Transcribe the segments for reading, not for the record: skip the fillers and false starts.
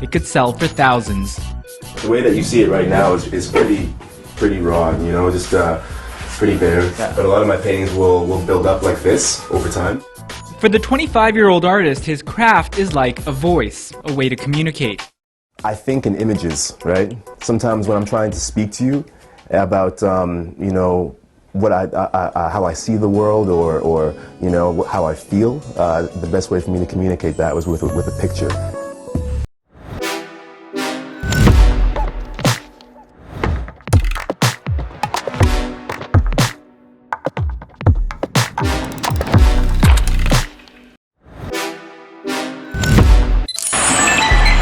it could sell for thousands. The way that you see it right now is pretty raw, you know, just pretty bare. Yeah. But a lot of my paintings will build up like this over time. For the 25-year-old artist, his craft is like a voice, a way to communicate. I think in images, right? Sometimes when I'm trying to speak to you about, you know, what how I see the world, or you know, how I feel, the best way for me to communicate that was with a picture.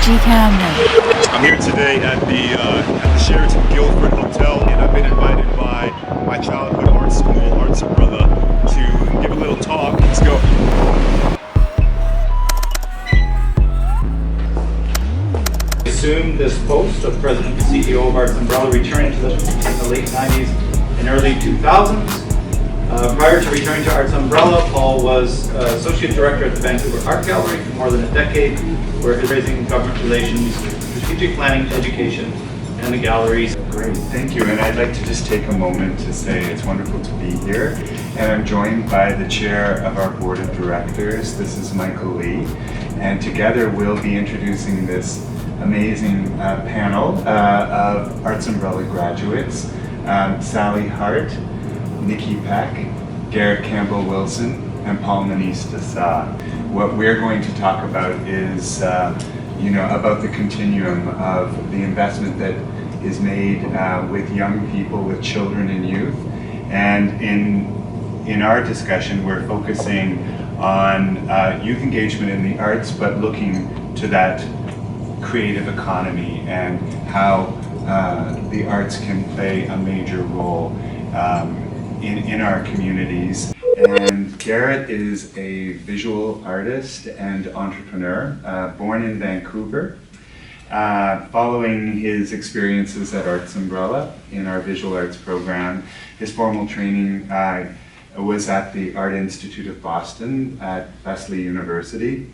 gcamwil. I'm here today at the Sheraton Guildford Hotel, and I've been invited by my childhood art school, Arts Umbrella, to give a little talk. Let's go. Assumed this post of President and CEO of Arts Umbrella, returning to in the late 90s and early 2000s. Prior to returning to Arts Umbrella, Paul was Associate Director at the Vancouver Art Gallery for more than a decade, where he's raising government relations, strategic planning, education, and the galleries. Great, thank you. And I'd like to just take a moment to say it's wonderful to be here. And I'm joined by the chair of our board of directors. This is Michael Lee. And together we'll be introducing this amazing panel of Arts Umbrella graduates. Sally Hart, Nikki Peck, Garett Campbell-Wilson, and Paul Manistasa. What we're going to talk about is, you know, about the continuum of the investment that is made with young people, with children and youth. And in our discussion, we're focusing on youth engagement in the arts, but looking to that creative economy and how the arts can play a major role in our communities. And Garett is a visual artist and entrepreneur, born in Vancouver. Following his experiences at Arts Umbrella in our visual arts program, his formal training was at the Art Institute of Boston at Lesley University.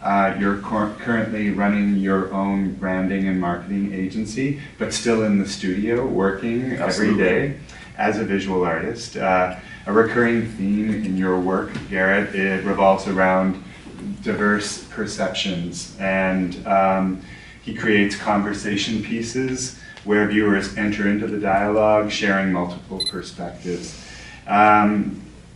You're currently running your own branding and marketing agency, but still in the studio working every day as a visual artist. A recurring theme in your work, Garett, it revolves around diverse perceptions, and he creates conversation pieces where viewers enter into the dialogue, sharing multiple perspectives.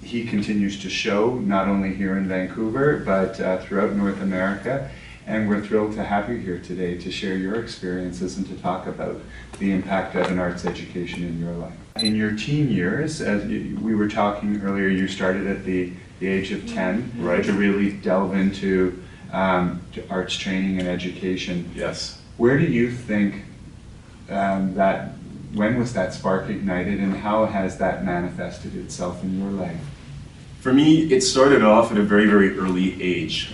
He continues to show not only here in Vancouver, but throughout North America, and we're thrilled to have you here today to share your experiences and to talk about the impact of an arts education in your life. In your teen years, as we were talking earlier, you started at the age of 10, right, to really delve into to arts training and education. Yes. Where do you think when was that spark ignited, and how has that manifested itself in your life? For me, it started off at a very, very early age.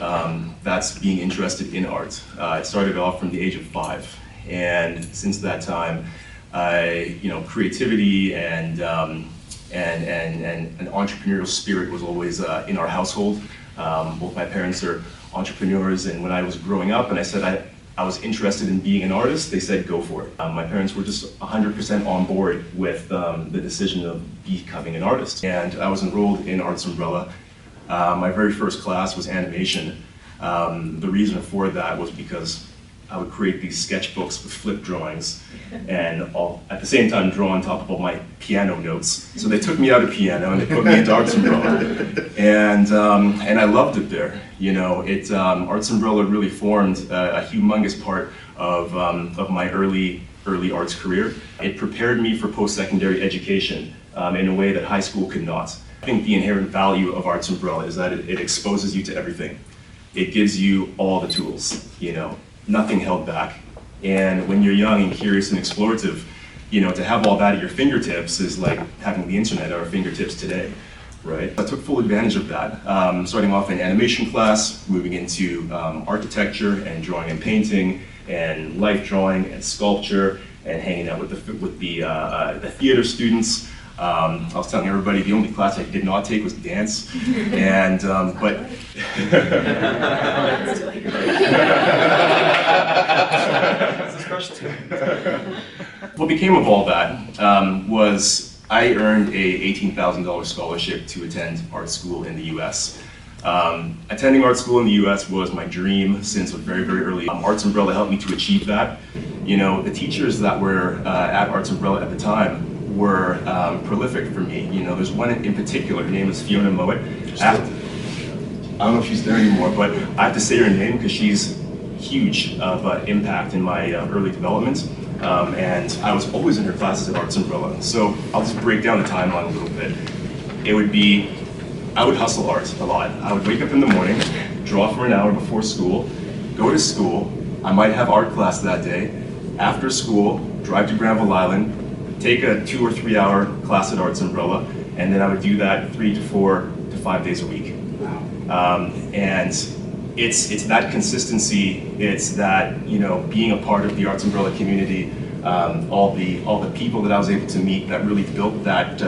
That's being interested in art. It started off from the age of 5, and since that time, creativity and an entrepreneurial spirit was always in our household. Both my parents are entrepreneurs, and when I was growing up and I said I was interested in being an artist, they said go for it. My parents were just 100% on board with the decision of becoming an artist. And I was enrolled in Arts Umbrella. My very first class was animation. The reason for that was because I would create these sketchbooks with flip drawings and at the same time draw on top of all my piano notes. So they took me out of piano and they put me into Arts Umbrella. And I loved it there. You know, Arts Umbrella really formed a humongous part of my early arts career. It prepared me for post-secondary education in a way that high school could not. I think the inherent value of Arts Umbrella is that it exposes you to everything. It gives you all the tools, you know, nothing held back. And when you're young and curious and explorative, you know, to have all that at your fingertips is like having the internet at our fingertips today, right? I took full advantage of that, starting off in animation class, moving into architecture and drawing and painting, and life drawing and sculpture, and hanging out with the theater students. I was telling everybody the only class I did not take was dance, and What became of all that was I earned a $18,000 scholarship to attend art school in the U.S. Attending art school in the U.S. was my dream since very, very early. Arts Umbrella helped me to achieve that. You know, the teachers that were at Arts Umbrella at the time were prolific for me. You know, there's one in particular, her name is Fiona Mowat. I don't know if she's there anymore, but I have to say her name because she's huge impact in my early development. And I was always in her classes at Arts Umbrella. So I'll just break down the timeline a little bit. It would be, I would hustle art a lot. I would wake up in the morning, draw for an hour before school, go to school. I might have art class that day. After school, drive to Granville Island, take a 2 or 3 hour class at Arts Umbrella, and then I would do that 3 to 4 to 5 days a week. And it's that consistency, it's that, you know, being a part of the Arts Umbrella community, all the people that I was able to meet that really built that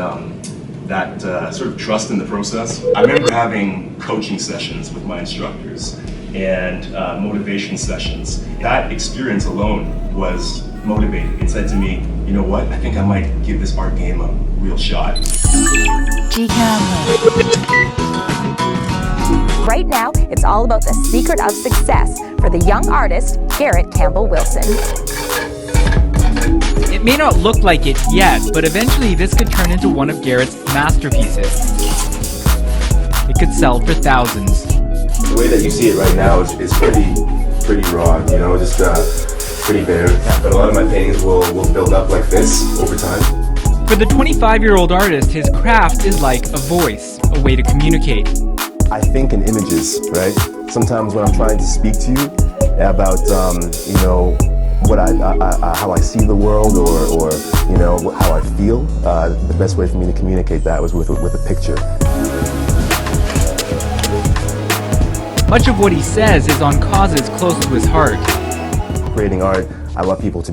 sort of trust in the process. I remember having coaching sessions with my instructors and motivation sessions. That experience alone was motivating. It said to me, you know what, I think I might give this art game a real shot. Right now, it's all about the secret of success for the young artist, Garett Campbell-Wilson. It may not look like it yet, but eventually this could turn into one of Garett's masterpieces. It could sell for thousands. The way that you see it right now is pretty raw, you know, just pretty bare. But a lot of my paintings will build up like this over time. For the 25-year-old artist, his craft is like a voice, a way to communicate. I think in images, right? Sometimes when I'm trying to speak to you about, you know, what how I see the world, or you know, how I feel, the best way for me to communicate that was with a picture. Much of what he says is on causes close to his heart. Creating art, I love people to